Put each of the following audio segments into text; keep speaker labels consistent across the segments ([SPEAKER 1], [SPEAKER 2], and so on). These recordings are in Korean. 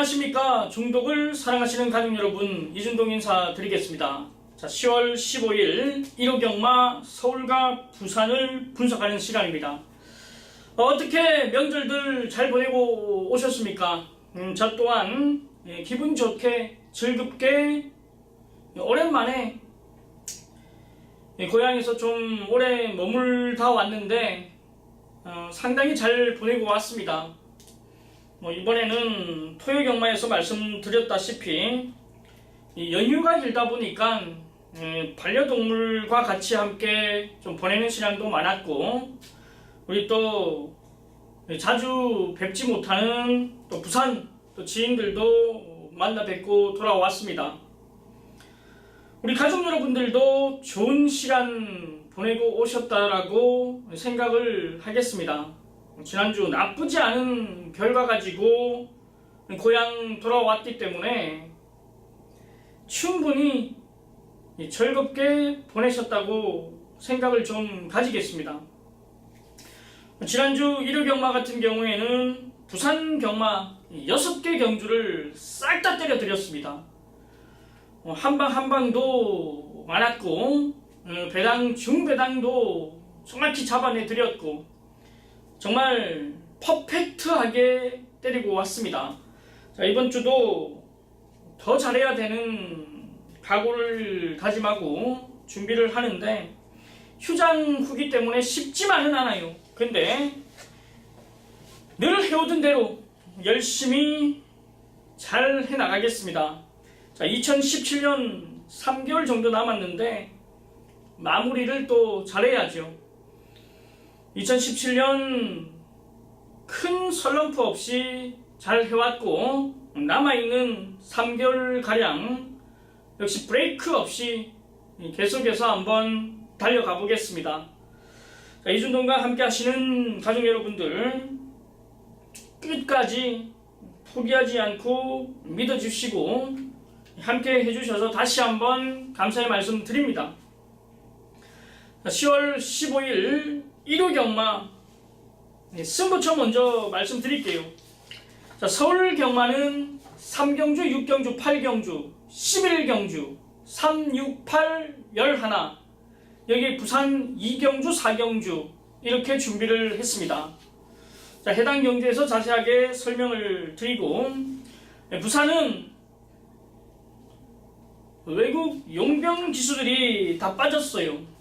[SPEAKER 1] 안녕하십니까. 중독을 사랑하시는 가족 여러분, 이준동 인사드리겠습니다. 자, 10월 15일 1호 경마 서울과 부산을 분석하는 시간입니다. 어떻게 명절들 잘 보내고 오셨습니까? 저 또한 기분 좋게 즐겁게 오랜만에 고향에서 좀 오래 머물다 왔는데 상당히 잘 보내고 왔습니다. 이번에는 토요 경마에서 말씀드렸다시피 연휴가 길다 보니까 반려동물과 같이 함께 좀 보내는 시간도 많았고, 우리 또 자주 뵙지 못하는 또 부산 또 지인들도 만나 뵙고 돌아왔습니다. 우리 가족 여러분들도 좋은 시간 보내고 오셨다라고 생각을 하겠습니다. 지난주 나쁘지 않은 결과 가지고 고향 돌아왔기 때문에 충분히 즐겁게 보내셨다고 생각을 좀 가지겠습니다. 지난주 1호 경마 같은 경우에는 부산 경마 6개 경주를 싹 다 때려 드렸습니다. 한방 한방도 많았고, 배당 중배당도 정확히 잡아내 드렸고, 정말 퍼펙트하게 때리고 왔습니다. 자, 이번 주도 더 잘해야 되는 각오를 다짐하고 준비를 하는데, 휴장 후기 때문에 쉽지만은 않아요. 근데 늘 해오던 대로 열심히 잘 해나가겠습니다. 자, 2017년 3개월 정도 남았는데 마무리를 또 잘해야죠. 2017년 큰 슬럼프 없이 잘 해왔고, 남아있는 3개월가량 역시 브레이크 없이 계속해서 한번 달려가 보겠습니다. 자, 이준동과 함께 하시는 가족 여러분들, 끝까지 포기하지 않고 믿어주시고 함께 해주셔서 다시 한번 감사의 말씀 드립니다. 10월 15일 1호 경마 승부처 먼저 말씀드릴게요. 자, 서울 경마는 3경주, 6경주, 8경주, 11경주, 3, 6, 8, 11, 여기 부산 2경주, 4경주 이렇게 준비를 했습니다. 자, 해당 경주에서 자세하게 설명을 드리고, 부산은 외국 용병 기수들이 다 빠졌어요.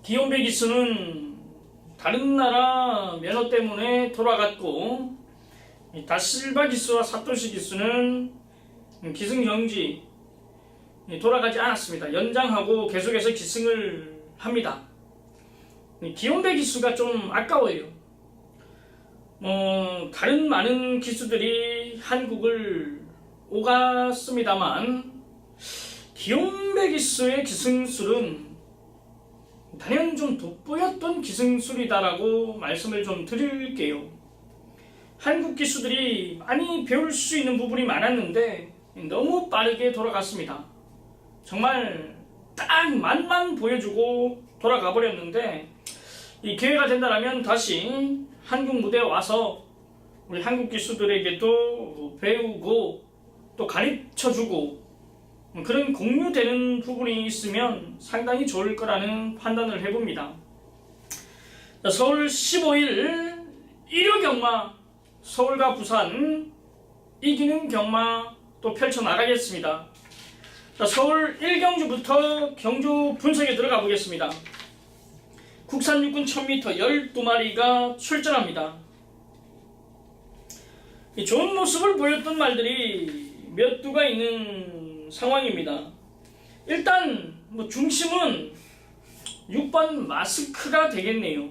[SPEAKER 1] 기욤배 기수는 다른 나라 면허 때문에 돌아갔고, 다실바 기수와 사토시 기수는 기승경지 돌아가지 않았습니다. 연장하고 계속해서 기승을 합니다. 기욤배 기수가 좀 아까워요. 다른 많은 기수들이 한국을 오갔습니다만, 기욤배 기수의 기승술은 단연 좀 돋보였던 기승술이다라고 말씀을 좀 드릴게요. 한국 기수들이 많이 배울 수 있는 부분이 많았는데 너무 빠르게 돌아갔습니다. 정말 딱 맛만 보여주고 돌아가 버렸는데, 이 기회가 된다면 다시 한국 무대에 와서 우리 한국 기수들에게도 배우고 또 가르쳐주고 그런 공유되는 부분이 있으면 상당히 좋을 거라는 판단을 해봅니다. 자, 서울 15일 1호 경마 서울과 부산 이기는 경마 또 펼쳐나가겠습니다. 자, 서울 1경주부터 경주 분석에 들어가 보겠습니다. 국산 육군 1000m 12마리가 출전합니다. 이 좋은 모습을 보였던 말들이 몇 두가 있는 상황입니다. 일단 중심은 6번 마스크가 되겠네요.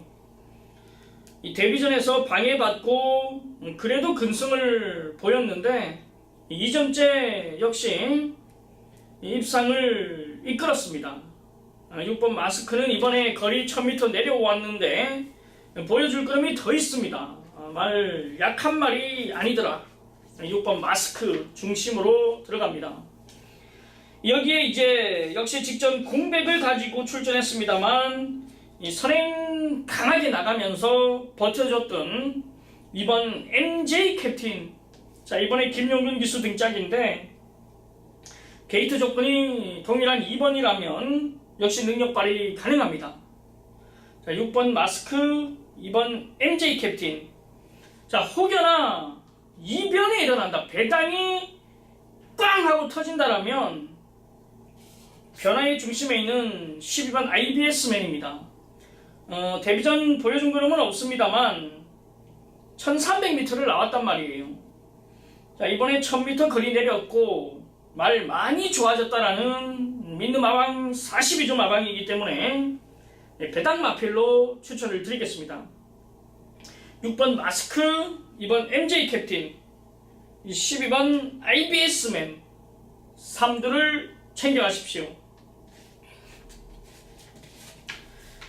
[SPEAKER 1] 이 데뷔전에서 방해받고 그래도 근성을 보였는데, 이전째 역시 입상을 이끌었습니다. 6번 마스크는 이번에 거리 1000m 내려왔는데 보여줄 그림이 더 있습니다. 말 약한 말이 아니더라. 6번 마스크 중심으로 들어갑니다. 여기에 이제 역시 직전 공백을 가지고 출전했습니다만, 이 선행 강하게 나가면서 버텨줬던 이번 MJ 캡틴, 자, 이번에 김용균 기수 등짝인데 게이트 조건이 동일한 2번이라면 역시 능력 발휘 가능합니다. 자, 6번 마스크, 2번 MJ 캡틴. 자, 혹여나 이변이 일어난다, 배당이 꽝 하고 터진다라면 변화의 중심에 있는 12번 IBS맨입니다. 데뷔전 보여준 그림은 없습니다만 1300m를 나왔단 말이에요. 자, 이번에 1000m 거리 내렸고 말 많이 좋아졌다라는 민느 마방 42조 마방이기 때문에 배당 마필로 추천을 드리겠습니다. 6번 마스크, 2번 MJ 캡틴, 12번 IBS맨 3두를 챙겨가십시오.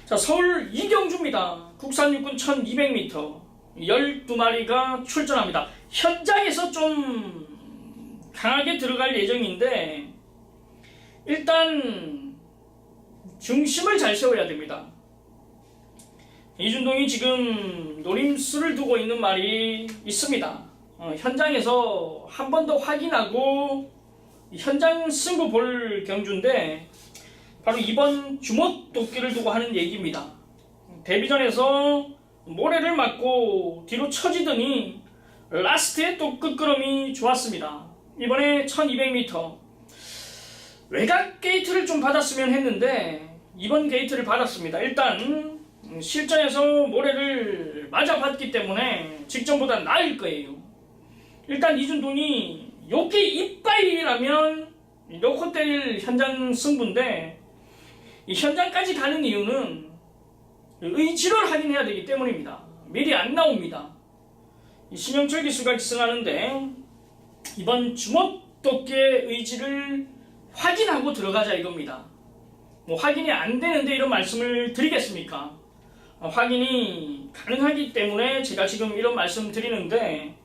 [SPEAKER 1] 자, 서울 이경주입니다. 국산 육군 1200m 12마리가 출전합니다. 현장에서 좀 강하게 들어갈 예정인데 일단 중심을 잘 세워야 됩니다. 이준동이 지금 노림수를 두고 있는 말이 있습니다. 현장에서 한 번 더 확인하고 현장 승부 볼 경주인데 바로 이번 주먹도끼를 두고 하는 얘기입니다. 데뷔전에서 모래를 맞고 뒤로 처지더니 라스트에 또 끝걸음이 좋았습니다. 이번에 1200m 외곽 게이트를 좀 받았으면 했는데 이번 게이트를 받았습니다. 일단 실전에서 모래를 맞아봤기 때문에 직전보다 나을 거예요. 일단 이준동이 요게 이빠이라면 놓고 때릴 현장 승부인데 이 현장까지 가는 이유는 의지를 확인해야 되기 때문입니다. 미리 안 나옵니다. 신영철 기수가 기승하는데 이번 주먹도끼의 의지를 확인하고 들어가자 이겁니다. 뭐 확인이 안 되는데 이런 말씀을 드리겠습니까? 확인이 가능하기 때문에 제가 지금 이런 말씀 드리는데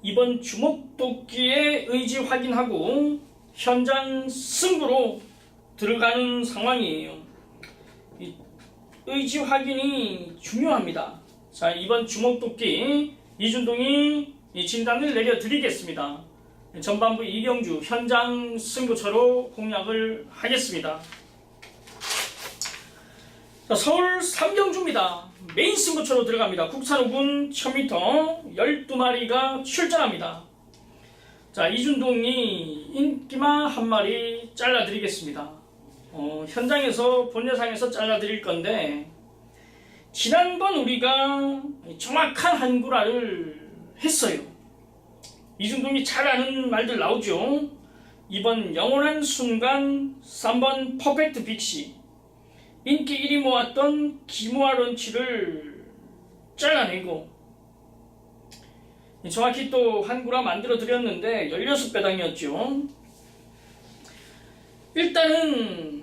[SPEAKER 1] 이번 주먹도끼의 의지 확인하고 현장 승부로 들어가는 상황이에요. 이 의지 확인이 중요합니다. 자, 이번 주먹도끼 이준동이 진단을 내려드리겠습니다. 전반부 이경주 현장 승부처로 공략을 하겠습니다. 자, 서울 삼경주입니다. 메인 승부처로 들어갑니다. 국산 5군 1000m 12마리가 출전합니다. 자, 이준동이 인기마 한 마리 잘라드리겠습니다. 현장에서 본예상에서 잘라드릴 건데 지난번 우리가 정확한 한구라를 했어요. 이준동이 잘 아는 말들 나오죠. 2번 영원한 순간, 3번 퍼펙트 빅시, 인기 1위 모았던 기모아 런치를 잘라내고 정확히 또 한구라 만들어 드렸는데 16배당이었죠. 일단은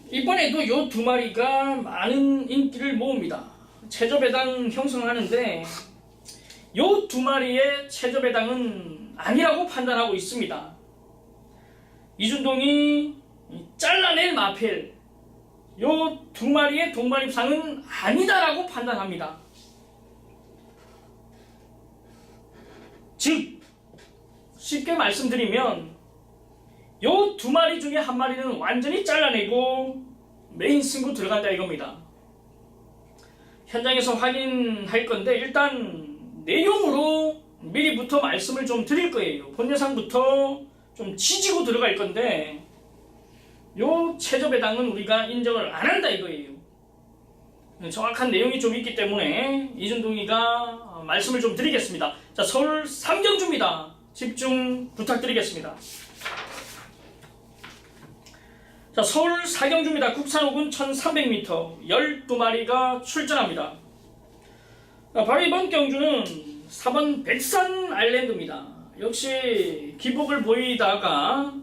[SPEAKER 1] 이번에도 요 두 마리가 많은 인기를 모읍니다. 최저배당 형성하는데 요 두 마리의 최저배당은 아니라고 판단하고 있습니다. 이준동이 잘라낼 마필 요 두 마리의 동반입상은 아니다라고 판단합니다. 즉 쉽게 말씀드리면 요 두 마리 중에 한 마리는 완전히 잘라내고 메인 승부 들어간다 이겁니다. 현장에서 확인할 건데 일단 내용으로 미리부터 말씀을 좀 드릴 거예요. 본예상부터 좀 지지고 들어갈 건데 요 최저배당은 우리가 인정을 안 한다 이거예요. 정확한 내용이 좀 있기 때문에 이준동이가 말씀을 좀 드리겠습니다. 자, 서울 삼경주입니다. 집중 부탁드리겠습니다. 자, 서울 사경주입니다. 국산 5군 1300m 12마리가 출전합니다. 자, 바로 이번 경주는 4번 백산 아일랜드입니다. 역시 기복을 보이다가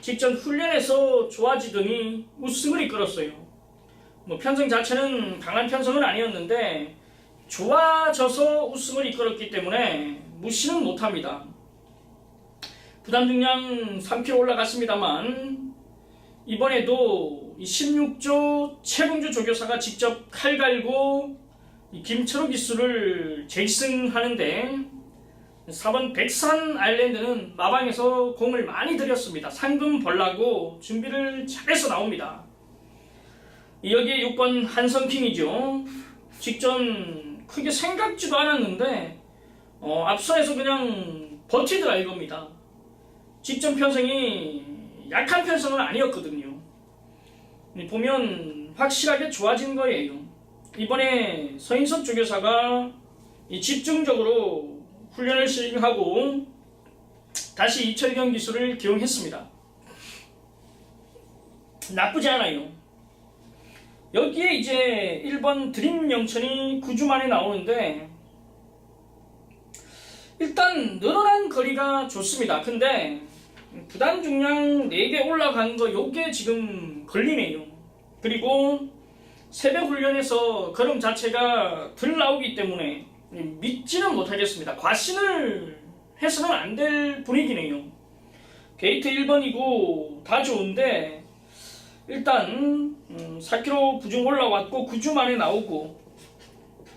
[SPEAKER 1] 직전 훈련에서 좋아지더니 우승을 이끌었어요. 뭐 편성 자체는 강한 편성은 아니었는데 좋아져서 우승을 이끌었기 때문에 무시는 못합니다. 부담 중량 3kg 올라갔습니다만 이번에도 16조 최봉주 조교사가 직접 칼 갈고 김철호 기수를 재승하는데 4번 백산 아일랜드는 마방에서 공을 많이 들였습니다. 상금 벌라고 준비를 잘해서 나옵니다. 여기에 6번 한성킹이죠. 직전 크게 생각지도 않았는데 앞선에서 그냥 버티더라 이겁니다. 직전 편성이 약한 편성은 아니었거든요. 보면 확실하게 좋아진 거예요. 이번에 서인석 조교사가 집중적으로 훈련을 시행하고 다시 이철경 기술을 기용했습니다. 나쁘지 않아요. 여기에 이제 1번 드림 영천이 9주 만에 나오는데 일단 늘어난 거리가 좋습니다. 근데 부단 중량 4개 올라간 거 요게 지금 걸리네요. 그리고 새벽 훈련에서 걸음 자체가 덜 나오기 때문에 믿지는 못하겠습니다. 과신을 해서는 안 될 분위기네요. 게이트 1번이고 다 좋은데 일단 4km 부중 올라왔고 9주 만에 나오고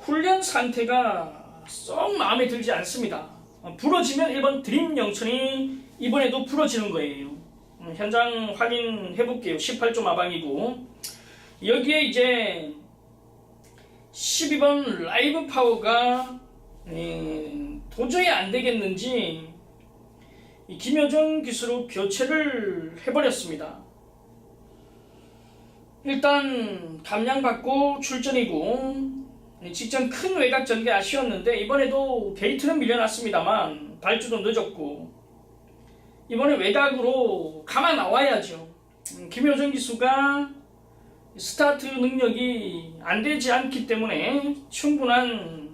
[SPEAKER 1] 훈련 상태가 썩 마음에 들지 않습니다. 부러지면 1번 드림 영천이 이번에도 부러지는 거예요. 현장 확인해 볼게요. 18조 마방이고 여기에 이제 12번 라이브 파워가 도저히 안 되겠는지 김효정 기수로 교체를 해버렸습니다. 일단 감량받고 출전이고 직전 큰 외곽 전개 아쉬웠는데 이번에도 게이트는 밀려났습니다만 발주도 늦었고 이번에 외곽으로 가만 나와야죠. 김효정 기수가 스타트 능력이 안 되지 않기 때문에 충분한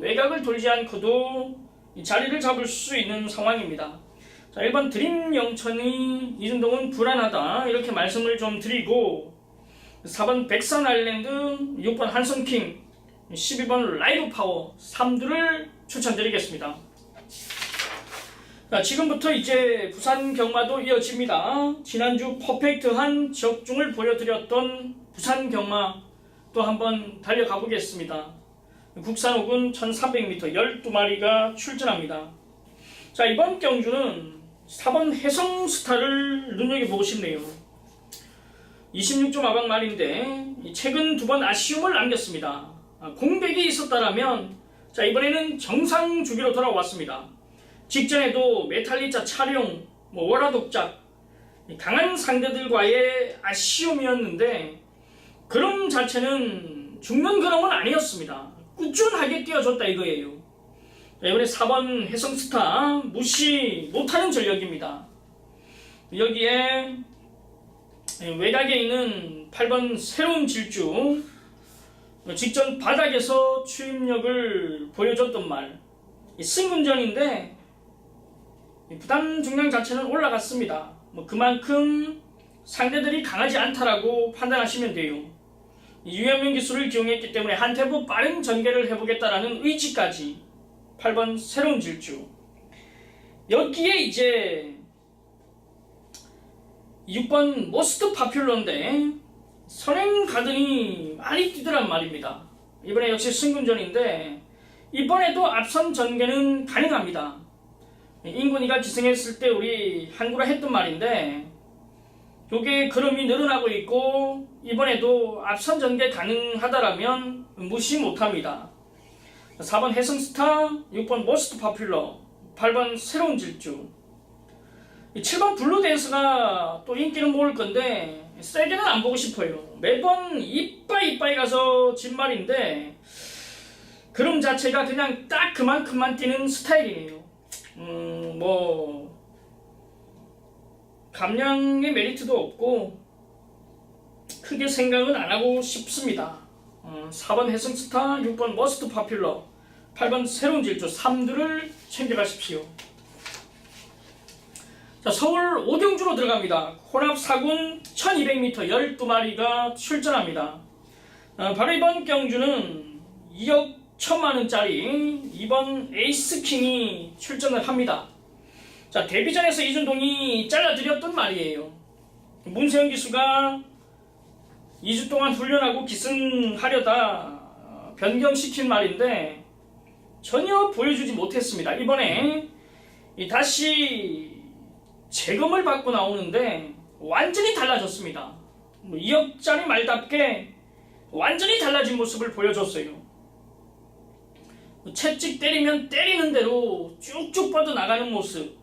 [SPEAKER 1] 외곽을 돌지 않고도 자리를 잡을 수 있는 상황입니다. 자, 1번 드림 영천이 이준동은 불안하다 이렇게 말씀을 좀 드리고 4번 백산 아일랜드, 6번 한성킹, 12번 라이브 파워 3두를 추천드리겠습니다. 자, 지금부터 이제 부산 경마도 이어집니다. 지난주 퍼펙트한 적중을 보여드렸던 부산 경마 또 한번 달려가 보겠습니다. 국산 혹은 1300m 12마리가 출전합니다. 자, 이번 경주는 4번 해성스타를 눈여겨보고 싶네요. 26조 마방 말인데 최근 2번 아쉬움을 남겼습니다. 공백이 있었다라면 자, 이번에는 정상 주기로 돌아왔습니다. 직전에도 메탈리자 촬영, 월화독작 강한 상대들과의 아쉬움이었는데 그럼 자체는 죽는 그럼은 아니었습니다. 꾸준하게 뛰어줬다 이거예요. 이번에 4번 해성스타 무시 못하는 전력입니다. 여기에 외곽에 있는 8번 새로운 질주 직전 바닥에서 추임력을 보여줬던 말 승군전인데 부담 중량 자체는 올라갔습니다. 그만큼 상대들이 강하지 않다라고 판단하시면 돼요. 유현민 기술을 기용했기 때문에 한 템포 빠른 전개를 해보겠다라는 의지까지 8번 새로운 질주 여기에 이제 6번 모스트 파퓰러인데 선행 가더니 많이 뛰더란 말입니다. 이번에 역시 승군전인데 이번에도 앞선 전개는 가능합니다. 인군이가 기승했을 때 우리 한구라 했던 말인데 요게 걸음이 늘어나고 있고 이번에도 앞선 전개 가능하다라면 무시 못합니다. 4번 해성스타, 6번 모스트 파퓰러, 8번 새로운 질주 7번 블루댄스가 또 인기는 모을 건데 세게는 안 보고 싶어요. 매번 이빠이 가서 진 말인데 그럼 자체가 그냥 딱 그만큼만 뛰는 스타일이에요. 감량의 메리트도 없고 크게 생각은 안 하고 싶습니다. 4번 해성스타, 6번 머스트 파퓰러, 8번 새로운 질주 3두를 챙겨가십시오. 자, 서울 오경주로 들어갑니다. 혼합 4군 1200m 12마리가 출전합니다. 바로 이번 경주는 2억 1000만원짜리 2번 에이스킹이 출전을 합니다. 자, 데뷔전에서 이준동이 잘라드렸던 말이에요. 문세영 기수가 2주 동안 훈련하고 기승하려다 변경시킨 말인데 전혀 보여주지 못했습니다. 이번에 다시 재검을 받고 나오는데 완전히 달라졌습니다. 2억짜리 말답게 완전히 달라진 모습을 보여줬어요. 채찍 때리면 때리는 대로 쭉쭉 뻗어나가는 모습,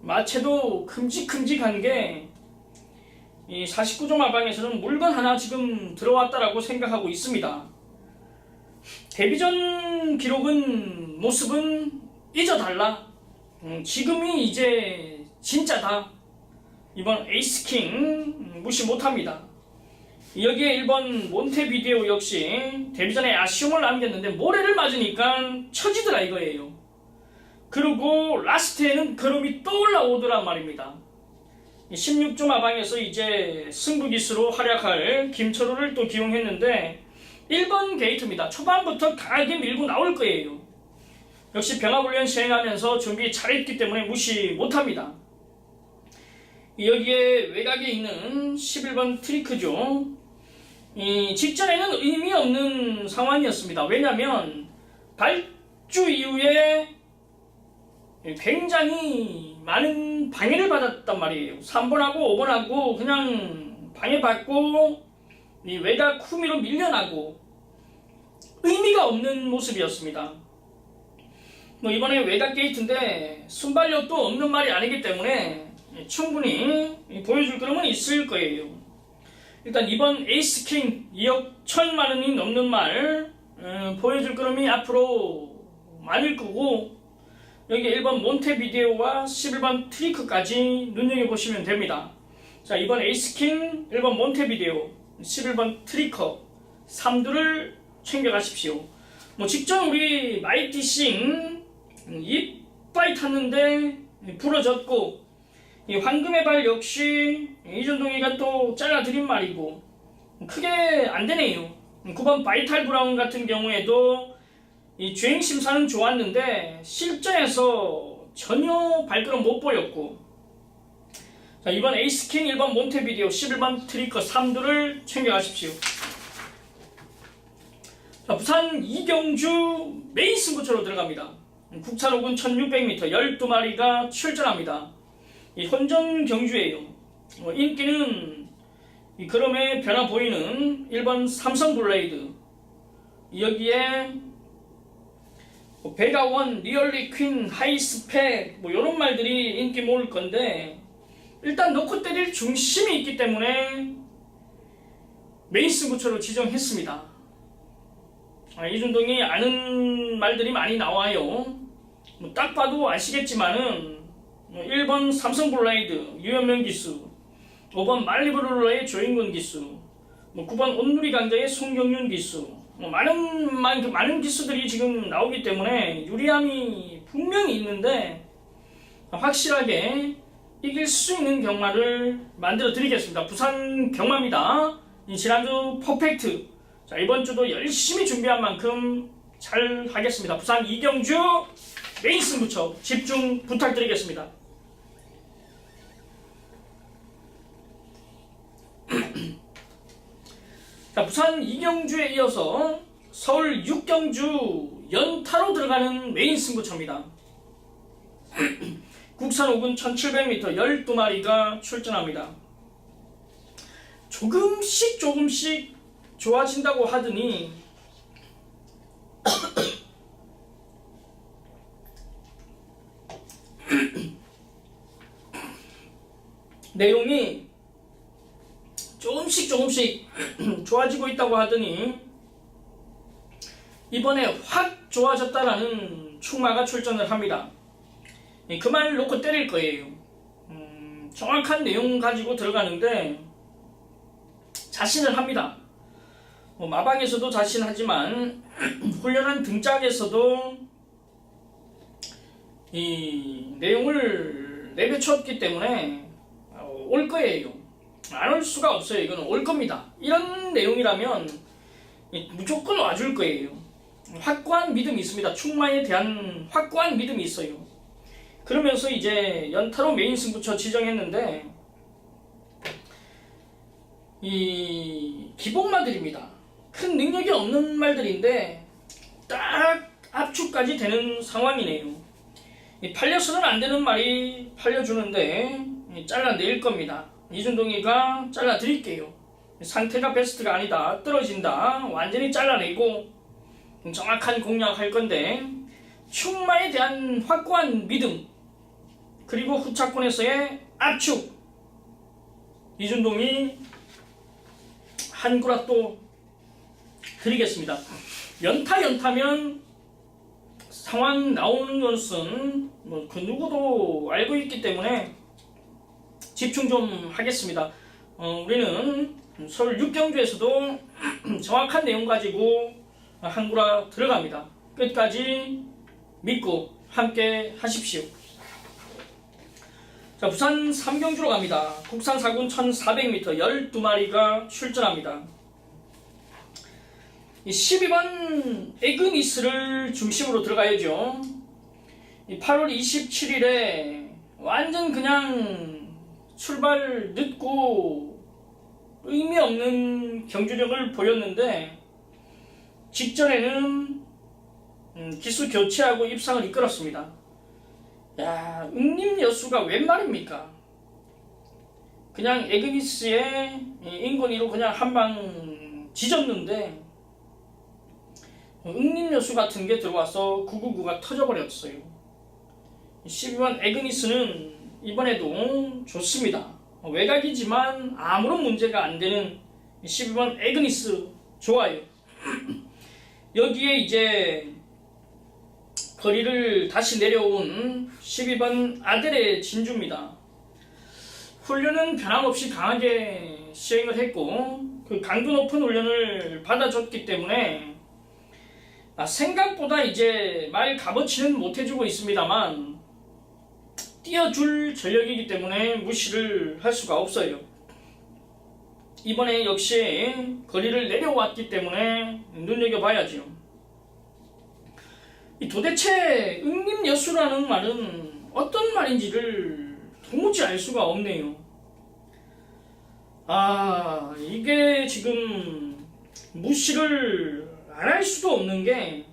[SPEAKER 1] 마체도 큼직큼직한 게 이 49종 마방에서는 물건 하나 지금 들어왔다라고 생각하고 있습니다. 데뷔전 기록은 모습은 잊어달라. 지금이 이제 진짜다. 이번 에이스킹 무시 못합니다. 여기에 1번 몬테비데오 역시 데뷔전에 아쉬움을 남겼는데 모래를 맞으니까 처지더라 이거예요. 그리고 라스트에는 그름이 또 올라오더란 말입니다. 16조 마방에서 이제 승부기수로 활약할 김철호를 또 기용했는데 1번 게이트입니다. 초반부터 강하게 밀고 나올 거예요. 역시 병합훈련 시행하면서 준비 잘했기 때문에 무시 못합니다. 여기에 외곽에 있는 11번 트리크죠. 직전에는 의미 없는 상황이었습니다. 왜냐하면 발주 이후에 굉장히 많은 방해를 받았단 말이에요. 3번하고 5번하고 그냥 방해받고 이 외곽 후미로 밀려나고 의미가 없는 모습이었습니다. 이번에 외곽 게이트인데 순발력도 없는 말이 아니기 때문에 충분히 보여줄 그림은 있을 거예요. 일단 이번 에이스킹 2억 1천만 원이 넘는 말 보여줄 그림이 앞으로 많을 거고, 여기 1번 몬테비데오와 11번 트리크까지 눈여겨보시면 됩니다. 자, 이번 에이스킹 1번 몬테비데오 11번 트리커 3두를 챙겨가십시오. 직전 우리 마이티싱 이빨 탔는데 부러졌고, 이 황금의 발 역시 이준동이가 또 잘라드린 말이고 크게 안되네요. 9번 바이탈 브라운 같은 경우에도 이 주행 심사는 좋았는데 실전에서 전혀 발걸음 못 보였고, 자, 이번 에이스킹 1번 몬테비데오 11번 트리커 3두를 챙겨가십시오. 자, 부산 이경주 메인 승부처로 들어갑니다. 국산 5군 1600m 12마리가 출전합니다. 이 혼전 경주예요. 인기는 이 그럼에 변화 보이는 1번 삼성 블레이드, 여기에 베가원, 리얼리 퀸, 하이스펙 이런 말들이 인기 모을 건데, 일단 넣고 때릴 중심이 있기 때문에 메인 승부처로 지정했습니다. 이준동이 아는 말들이 많이 나와요. 딱 봐도 아시겠지만은 1번 삼성 블레이드 유현명 기수, 5번 말리브룰러의 조인권 기수, 9번 온누리 강자의 송경윤 기수, 많은 기수들이 지금 나오기 때문에 유리함이 분명히 있는데 확실하게 이길 수 있는 경마를 만들어 드리겠습니다. 부산 경마입니다. 지난주 퍼펙트, 자, 이번 주도 열심히 준비한 만큼 잘 하겠습니다. 부산 이경주 메인 승부처 집중 부탁드리겠습니다. 자, 부산 이경주에 이어서 서울 육경주 연타로 들어가는 메인 승부처입니다. 국산 5군 1700m 12마리가 출전합니다. 조금씩 좋아진다고 하더니 내용이 조금씩 좋아지고 있다고 하더니 이번에 확 좋아졌다라는 충마가 출전을 합니다. 그 말 놓고 때릴 거예요. 정확한 내용 가지고 들어가는데 자신을 합니다. 마방에서도 자신하지만 훈련한 등짝에서도 이 내용을 내비쳤기 때문에 올 거예요. 안 올 수가 없어요. 이거는 올 겁니다. 이런 내용이라면 무조건 와줄 거예요. 확고한 믿음이 있습니다. 충마에 대한 확고한 믿음이 있어요. 그러면서 이제 연타로 메인 승부처 지정했는데, 이 기복마들입니다. 큰 능력이 없는 말들인데 딱 압축까지 되는 상황이네요. 팔려서는 안 되는 말이 팔려주는데 잘라낼 겁니다. 이준동이가 잘라드릴게요. 상태가 베스트가 아니다, 떨어진다, 완전히 잘라내고 정확한 공략할 건데, 충마에 대한 확고한 믿음, 그리고 후차권에서의 압축, 이준동이 한 구라 또 드리겠습니다. 연타면 상황 나오는 것은 그 누구도 알고 있기 때문에 집중 좀 하겠습니다. 우리는 서울 6경주에서도 정확한 내용 가지고 한 구라 들어갑니다. 끝까지 믿고 함께 하십시오. 자, 부산 3경주로 갑니다. 국산 사군 1400m 12마리가 출전합니다. 12번 에그니스를 중심으로 들어가야죠. 8월 27일에 완전 그냥 출발 늦고 의미 없는 경주력을 보였는데, 직전에는 기수 교체하고 입상을 이끌었습니다. 야, 응림여수가 웬 말입니까? 그냥 에그니스의 인건위로 그냥 한방 지졌는데, 응림여수 같은 게 들어와서 999가 터져버렸어요. 12번 에그니스는 이번에도 좋습니다. 외곽이지만 아무런 문제가 안 되는 12번 에그니스 좋아요. 여기에 이제 거리를 다시 내려온 12번 아델의 진주입니다. 훈련은 변함없이 강하게 시행을 했고, 그 강도 높은 훈련을 받아줬기 때문에 생각보다 이제 말 값어치는 못해주고 있습니다만 띄워줄 전력이기 때문에 무시를 할 수가 없어요. 이번에 역시 거리를 내려왔기 때문에 눈여겨봐야죠. 도대체 응림여수라는 말은 어떤 말인지를 도무지 알 수가 없네요. 이게 지금 무시를 안 할 수도 없는 게,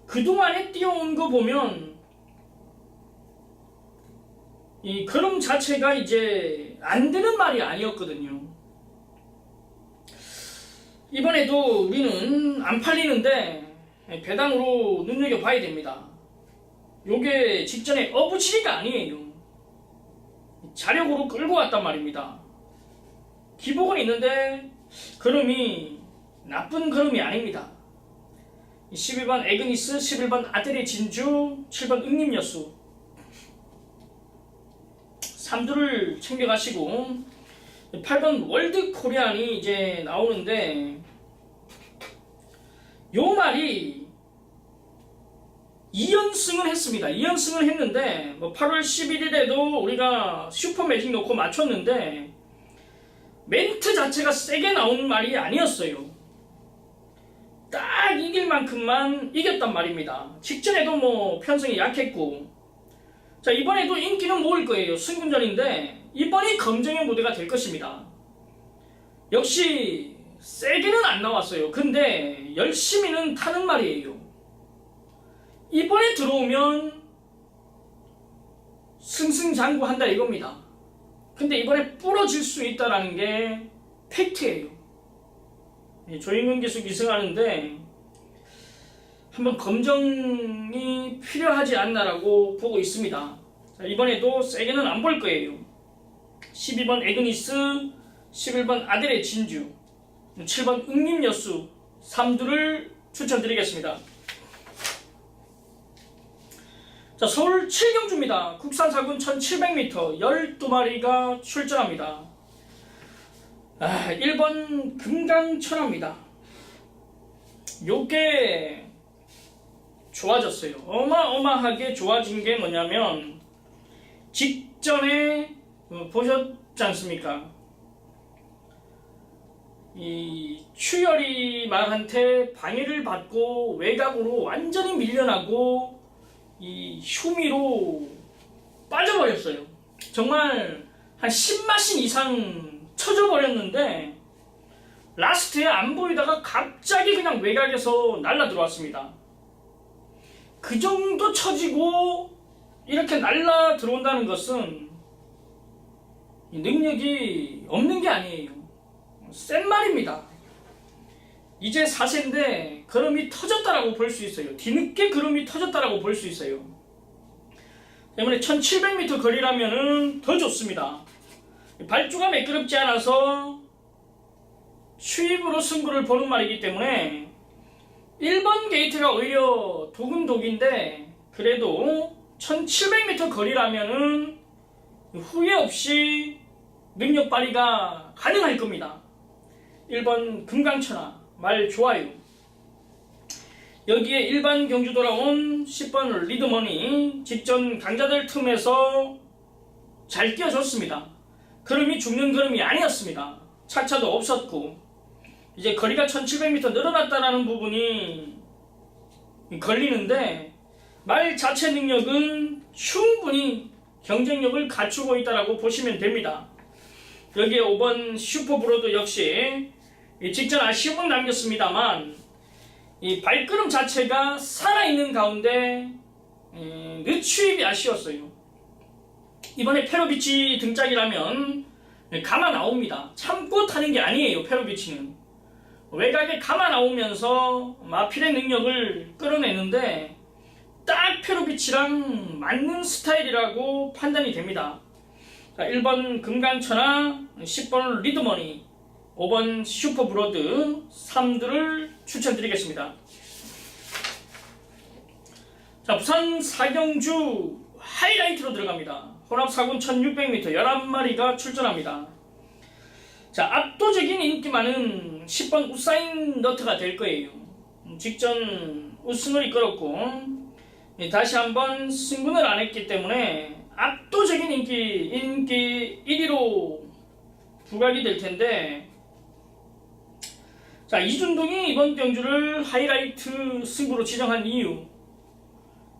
[SPEAKER 1] 그동안에 뛰어온 거 보면 이 걸음 자체가 이제 안 되는 말이 아니었거든요. 이번에도 우리는 안 팔리는데 배당으로 눈여겨봐야 됩니다. 요게 직전에 어부치리가 아니에요. 자력으로 끌고 왔단 말입니다. 기복은 있는데 걸음이 나쁜 걸음이 아닙니다. 11번 에그니스, 11번 아델의 진주, 7번 응림여수 3두를 챙겨가시고, 8번 월드 코리안이 이제 나오는데, 요 말이 2연승을 했습니다. 2연승을 했는데 8월 11일에도 우리가 슈퍼 매직 넣고 맞췄는데 멘트 자체가 세게 나온 말이 아니었어요. 딱 이길 만큼만 이겼단 말입니다. 직전에도 편성이 약했고, 자, 이번에도 인기는 모을 거예요. 승군전인데 이번이 검정의 무대가 될 것입니다. 역시 세게는 안 나왔어요. 근데 열심히는 타는 말이에요. 이번에 들어오면 승승장구한다 이겁니다. 근데 이번에 부러질 수 있다라는 게 팩트예요. 조인근 기수 기승하는데 한번 검정이 필요하지 않나라고 보고 있습니다. 자, 이번에도 세게는 안 볼 거예요. 12번 에그니스, 11번 아델의 진주, 7번 응림여수 3두를 추천드리겠습니다. 자, 서울 7경주입니다. 국산 사군 1700m 12마리가 출전합니다. 1번 금강천하입니다. 요게 좋아졌어요. 어마어마하게 좋아진 게 뭐냐면, 직전에 보셨지 않습니까? 이 추열이 말한테 방해를 받고 외곽으로 완전히 밀려나고 이 휴미로 빠져버렸어요. 정말 한 10마신 이상 쳐져버렸는데 라스트에 안 보이다가 갑자기 그냥 외곽에서 날라 들어왔습니다. 그 정도 처지고 이렇게 날라 들어온다는 것은 능력이 없는 게 아니에요. 센 말입니다. 이제 4세인데 걸음이 터졌다라고 볼 수 있어요. 뒤늦게 걸음이 터졌다라고 볼 수 있어요. 때문에 1700m 거리라면은 더 좋습니다. 발주가 매끄럽지 않아서 추입으로 승부를 보는 말이기 때문에 1번 게이트가 오히려 독은 독인데 그래도 1700m 거리라면은 후회 없이 능력 발휘가 가능할 겁니다. 1번 금강천하 말 좋아요. 여기에 일반 경주 돌아온 10번 리드머니 직전 강자들 틈에서 잘 끼워줬습니다. 걸음이 죽는 걸음이 아니었습니다. 착차도 없었고 이제 거리가 1700m 늘어났다는 부분이 걸리는데 말 자체 능력은 충분히 경쟁력을 갖추고 있다고 보시면 됩니다. 여기에 5번 슈퍼브로드 역시 직전 아쉬움은 남겼습니다만 이 발걸음 자체가 살아있는 가운데 늦추입이 아쉬웠어요. 이번에 페로비치 등짝이라면 감아 나옵니다. 참고 타는 게 아니에요. 페로비치는 외곽에 감아 나오면서 마필의 능력을 끌어내는데 딱 페로비치랑 맞는 스타일이라고 판단이 됩니다. 자, 1번 금강천하, 10번 리드머니, 5번 슈퍼브로드 3들을 추천드리겠습니다. 자, 부산 사경주 하이라이트로 들어갑니다. 혼합 4군 1600m 11마리가 출전합니다. 자, 압도적인 인기 많은 10번 우사인 너트가 될 거예요. 직전 우승을 이끌었고 다시 한번 승분을 안 했기 때문에 압도적인 인기 1위로 부각이 될 텐데, 자, 이준동이 이번 경주를 하이라이트 승부로 지정한 이유,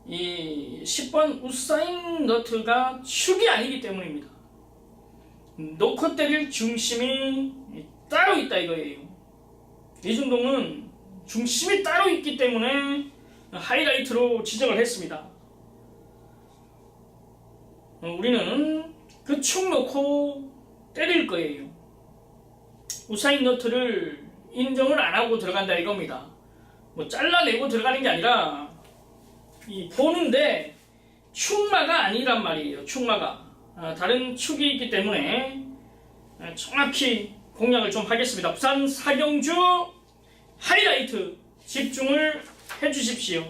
[SPEAKER 1] 이 10번 우사인 너트가 축이 아니기 때문입니다. 놓고 때릴 중심이 따로 있다 이거예요. 이준동은 중심이 따로 있기 때문에 하이라이트로 지정을 했습니다. 우리는 그 축 놓고 때릴 거예요. 우사인 너트를 인정을 안 하고 들어간다 이겁니다. 뭐 잘라내고 들어가는 게 아니라 이 보는데 축마가 아니란 말이에요. 축마가 다른 축이 있기 때문에 정확히 공략을 좀 하겠습니다. 부산 사경주 하이라이트 집중을 해주십시오.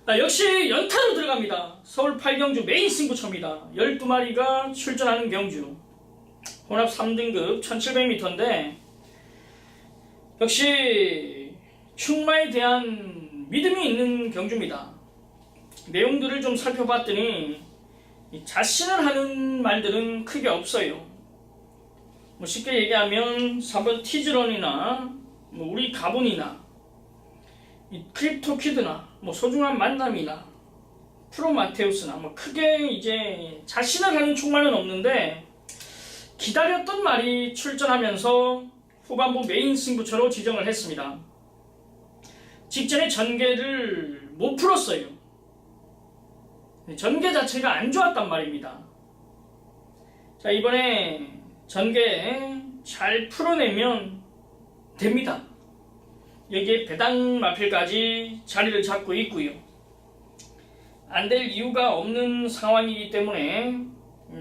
[SPEAKER 1] 역시 연타로 들어갑니다. 서울 8경주 메인 승부처입니다. 12마리가 출전하는 경주, 혼합 3등급 1700m인데 역시 충마에 대한 믿음이 있는 경주입니다. 내용들을 좀 살펴봤더니 자신을 하는 말들은 크게 없어요. 뭐 쉽게 얘기하면 4번 티즈런이나 뭐 우리 가본이나 크립토 키드나 뭐 소중한 만남이나 프로마테우스나 뭐 크게 이제 자신을 하는 충만은 없는데 기다렸던 말이 출전하면서 후반부 메인 승부처로 지정을 했습니다. 직전에 전개를 못 풀었어요. 전개 자체가 안 좋았단 말입니다. 자, 이번에 전개 잘 풀어내면 됩니다. 여기에 배당 마필까지 자리를 잡고 있고요. 안 될 이유가 없는 상황이기 때문에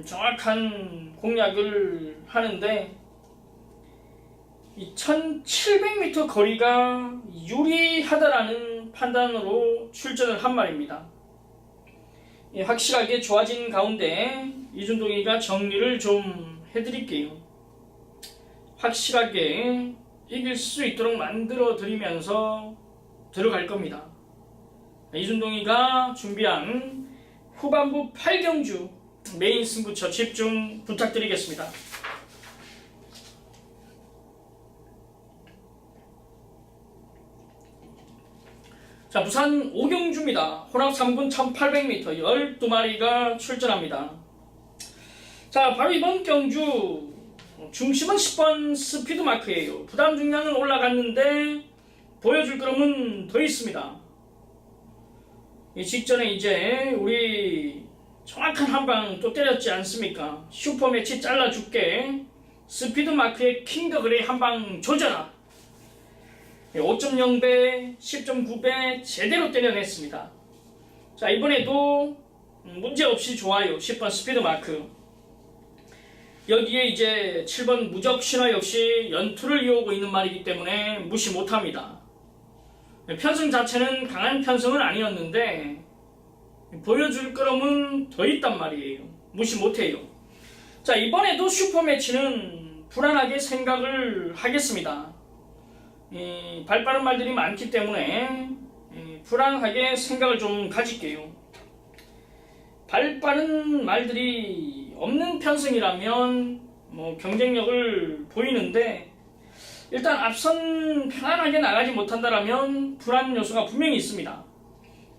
[SPEAKER 1] 정확한 공략을 하는데 이 1700m 거리가 유리하다라는 판단으로 출전을 한 말입니다. 확실하게 좋아진 가운데 이준동이가 정리를 좀 해드릴게요. 확실하게 이길 수 있도록 만들어 드리면서 들어갈 겁니다. 이준동이가 준비한 후반부 8경주 메인 승부처 집중 부탁드리겠습니다. 자, 부산 5경주입니다. 혼합 3군 1800m 12마리가 출전합니다. 자, 바로 이번 경주 중심은 10번 스피드마크예요. 부담 중량은 올라갔는데 보여줄 그림은 더 있습니다. 이 직전에 이제 우리 정확한 한 방 또 때렸지 않습니까? 슈퍼매치 잘라줄게. 스피드마크의 킹더그레이 한 방 조져라. 5.0배, 10.9배 제대로 때려냈습니다. 자, 이번에도 문제없이 좋아요. 10번 스피드마크. 여기에 이제 7번 무적신화 역시 연투를 이어오고 있는 말이기 때문에 무시 못합니다. 편승 자체는 강한 편승은 아니었는데 보여줄 거름은 더 있단 말이에요. 무시 못해요. 자, 이번에도 슈퍼매치는 불안하게 생각을 하겠습니다. 발빠른 말들이 많기 때문에 불안하게 생각을 좀 가질게요. 발빠른 말들이 없는 편승이라면 뭐 경쟁력을 보이는데 일단 앞선 편안하게 나가지 못한다라면 불안 요소가 분명히 있습니다.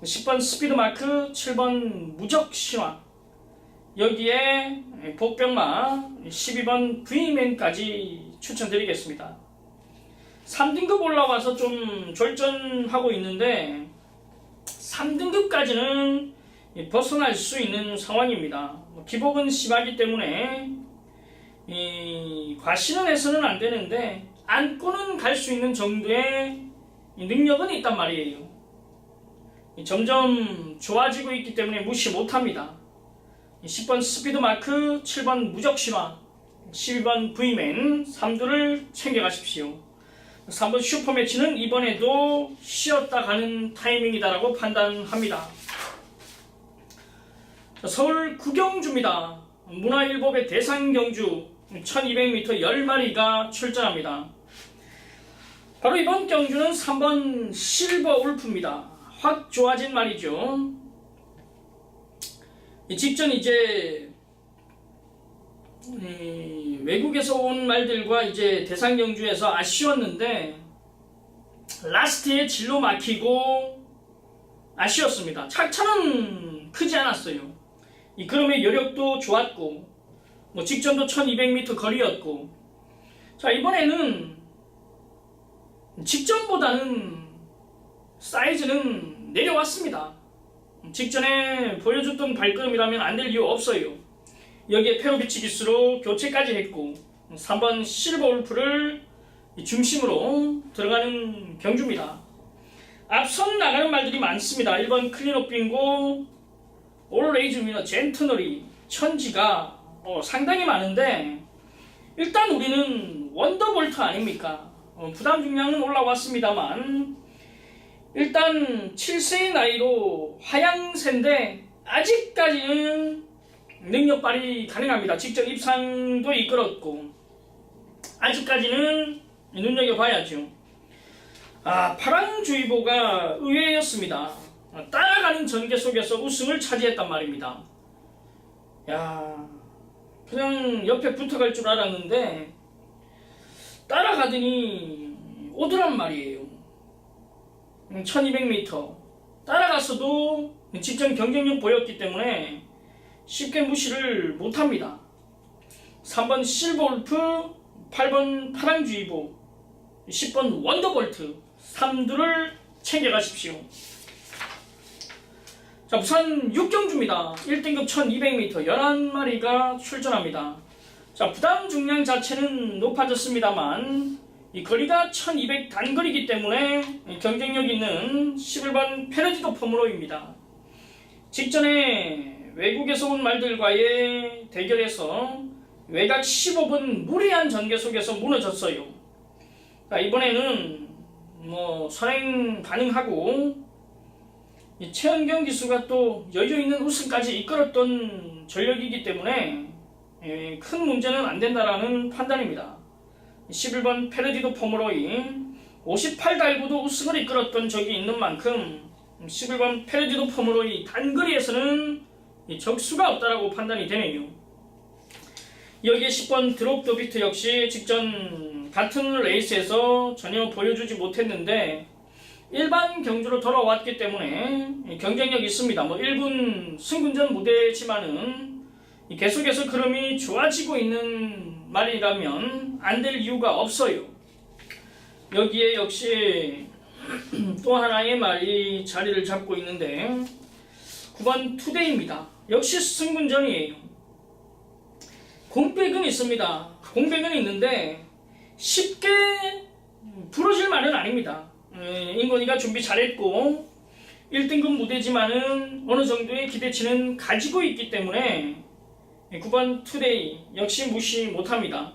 [SPEAKER 1] 10번 스피드마크, 7번 무적신화, 여기에 복병마 12번 V맨까지 추천드리겠습니다. 3등급 올라와서 좀 졸전하고 있는데 3등급까지는 벗어날 수 있는 상황입니다. 기복은 심하기 때문에 과신은 해서는 안 되는데 안고는 갈 수 있는 정도의 능력은 있단 말이에요. 점점 좋아지고 있기 때문에 무시 못합니다. 10번 스피드마크, 7번 무적신화, 12번 V맨 3두를 챙겨가십시오. 3번 슈퍼매치는 이번에도 쉬었다 가는 타이밍이다라고 판단합니다. 서울 구경주입니다. 문화일보배 대상경주 1200m 10마리가 출전합니다. 바로 이번 경주는 3번 실버 울프입니다. 확 좋아진 말이죠. 직전 이제 외국에서 온 말들과 이제 대상경주에서 아쉬웠는데 라스트에 진로 막히고 아쉬웠습니다. 차는 크지 않았어요. 이 그럼의 여력도 좋았고 뭐 직전도 1200m 거리였고, 자, 이번에는 직전보다는 사이즈는 내려왔습니다. 직전에 보여줬던 발걸음이라면 안 될 이유 없어요. 여기에 페로비치 기수로 교체까지 했고 3번 실버 울프를 중심으로 들어가는 경주입니다. 앞선 나가는 말들이 많습니다. 1번 클린업 빙고, 올레이즈 위너, 젠트너리, 천지가 상당히 많은데 일단 우리는 원더볼트 아닙니까? 부담 중량은 올라왔습니다만 일단 7세의 나이로 화양새인데 아직까지는 능력 발휘 가능합니다. 직접 입상도 이끌었고 아직까지는 눈여겨봐야죠. 파랑주의보가 의외였습니다. 따라가는 전개 속에서 우승을 차지했단 말입니다. 그냥 옆에 붙어갈 줄 알았는데 따라가더니 오더란 말이에요. 1200m 따라갔어도 직전 경쟁력 보였기 때문에 쉽게 무시를 못합니다. 3번 실버울프, 8번 파랑주의보, 10번 원더볼트 3두를 챙겨가십시오. 자, 부산 6경주입니다. 1등급 1200m 11마리가 출전합니다. 자, 부담 중량 자체는 높아졌습니다만 이 거리가 1200 단거리이기 때문에 경쟁력 있는 11번 페르디도 포무로입니다. 직전에 외국에서 온 말들과의 대결에서 외곽 15분 무리한 전개 속에서 무너졌어요. 자, 이번에는 선행 가능하고 최은경 기수가 또 여유있는 우승까지 이끌었던 전력이기 때문에 큰 문제는 안 된다라는 판단입니다. 11번 페르디도 포무로이 58달구도 우승을 이끌었던 적이 있는 만큼 11번 페르디도 포무로이 단거리에서는 적수가 없다라고 판단이 되네요. 여기에 10번 드롭 더 비트 역시 직전 같은 레이스에서 전혀 보여주지 못했는데 일반 경주로 돌아왔기 때문에 경쟁력이 있습니다. 1군 승군전 무대지만은 계속해서 흐름이 좋아지고 있는 말이라면 안 될 이유가 없어요. 여기에 역시 또 하나의 말이 자리를 잡고 있는데 9번 투데이입니다. 역시 승분전이에요. 공백은 있습니다. 공백은 있는데 쉽게 부러질 말은 아닙니다. 인건이가 준비 잘했고 1등급 무대지만은 어느 정도의 기대치는 가지고 있기 때문에 9번 투데이 역시 무시 못합니다.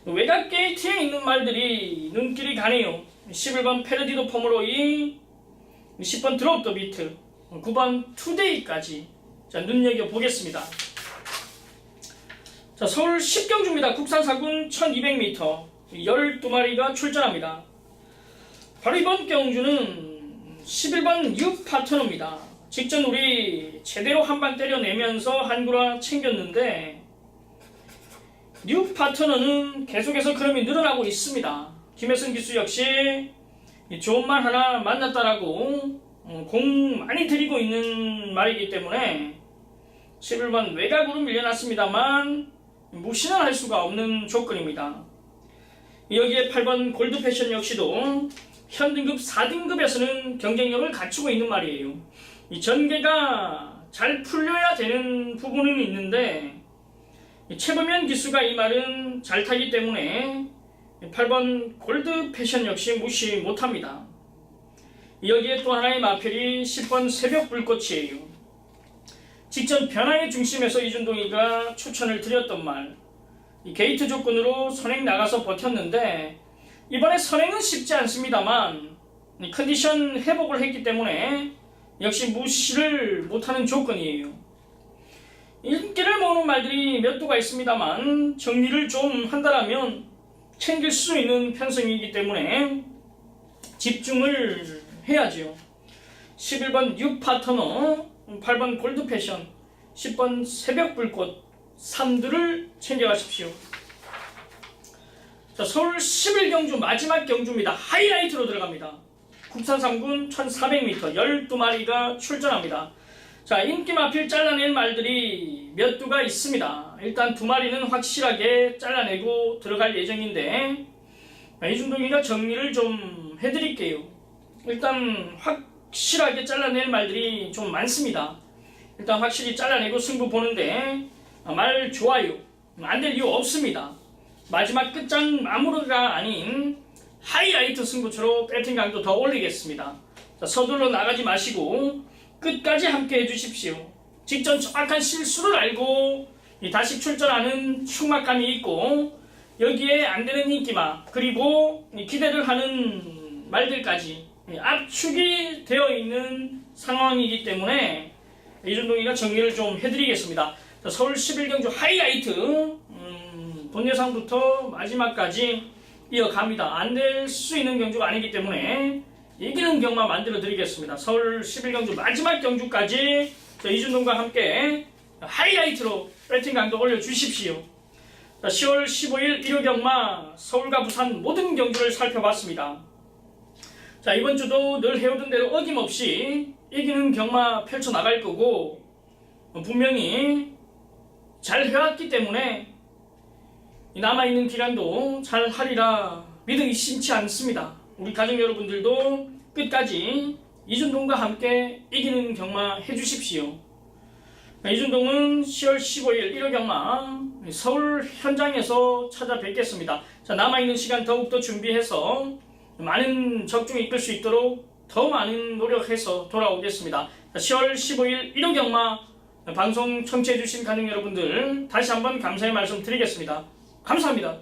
[SPEAKER 1] 외곽 게이트에 있는 말들이 눈길이 가네요. 11번 페르디도 포므로이, 10번 드롭 더 비트, 9번 투데이까지 자 눈여겨보겠습니다. 자, 서울 10경주입니다. 국산 사군 1200m 12마리가 출전합니다. 바로 이번 경주는 11번 뉴 파트너입니다. 직전 우리 제대로 한방 때려내면서 한구라 챙겼는데 뉴 파트너는 계속해서 그럼이 늘어나고 있습니다. 김혜승 기수 역시 좋은 말 하나 만났다라고 공 많이 들이고 있는 말이기 때문에 11번 외곽으로 밀려났습니다만 무시는 할 수가 없는 조건입니다. 여기에 8번 골드 패션 역시도 현등급 4등급에서는 경쟁력을 갖추고 있는 말이에요. 이 전개가 잘 풀려야 되는 부분은 있는데 최범현 기수가 이 말은 잘 타기 때문에 8번 골드 패션 역시 무시 못합니다. 여기에 또 하나의 마필이 10번 새벽 불꽃이에요. 직전 변화의 중심에서 이준동이가 추천을 드렸던 말, 이 게이트 조건으로 선행 나가서 버텼는데 이번에 선행은 쉽지 않습니다만 컨디션 회복을 했기 때문에 역시 무시를 못하는 조건이에요. 인기를 모으는 말들이 몇 도가 있습니다만 정리를 좀 한다라면 챙길 수 있는 편성이기 때문에 집중을 해야지요. 11번 뉴 파트너, 8번 골드 패션, 10번 새벽 불꽃 3두를 챙겨가십시오. 자, 서울 11경주 마지막 경주입니다. 하이라이트로 들어갑니다. 국산 3군 1400m 12마리가 출전합니다. 자, 인기 마필 잘라낼 말들이 몇 두가 있습니다. 일단 2마리는 확실하게 잘라내고 들어갈 예정인데 이준동이가 정리를 좀 해드릴게요. 일단 확실하게 잘라낼 말들이 좀 많습니다. 일단 확실히 잘라내고 승부 보는데 말 좋아요. 안 될 이유 없습니다. 마지막 끝장 마무리가 아닌 하이라이트 승부처로 배팅 강도 더 올리겠습니다. 자, 서둘러 나가지 마시고 끝까지 함께 해주십시오. 직전 정확한 실수를 알고 다시 출전하는 충막감이 있고 여기에 안되는 인기마 그리고 기대를 하는 말들까지 압축이 되어 있는 상황이기 때문에 이준동이가 정리를 좀 해드리겠습니다. 자, 서울 11경주 하이라이트 본 예상부터 마지막까지 이어갑니다. 안 될 수 있는 경주가 아니기 때문에 이기는 경마 만들어 드리겠습니다. 서울 11경주 마지막 경주까지 이준동과 함께 하이라이트로 배팅 강도 올려주십시오. 자, 10월 15일 일요 경마 서울과 부산 모든 경주를 살펴봤습니다. 자, 이번 주도 늘 해오던 대로 어김없이 이기는 경마 펼쳐나갈 거고 분명히 잘 해왔기 때문에 남아있는 기간도 잘 하리라 믿음이 심치 않습니다. 우리 가족 여러분들도 끝까지 이준동과 함께 이기는 경마 해주십시오. 이준동은 10월 15일 1호 경마 서울 현장에서 찾아뵙겠습니다. 자, 남아있는 시간 더욱더 준비해서 많은 적중이 이끌 수 있도록 더 많은 노력해서 돌아오겠습니다. 자, 10월 15일 1호 경마 방송 청취해주신 가족 여러분들 다시 한번 감사의 말씀 드리겠습니다. 감사합니다.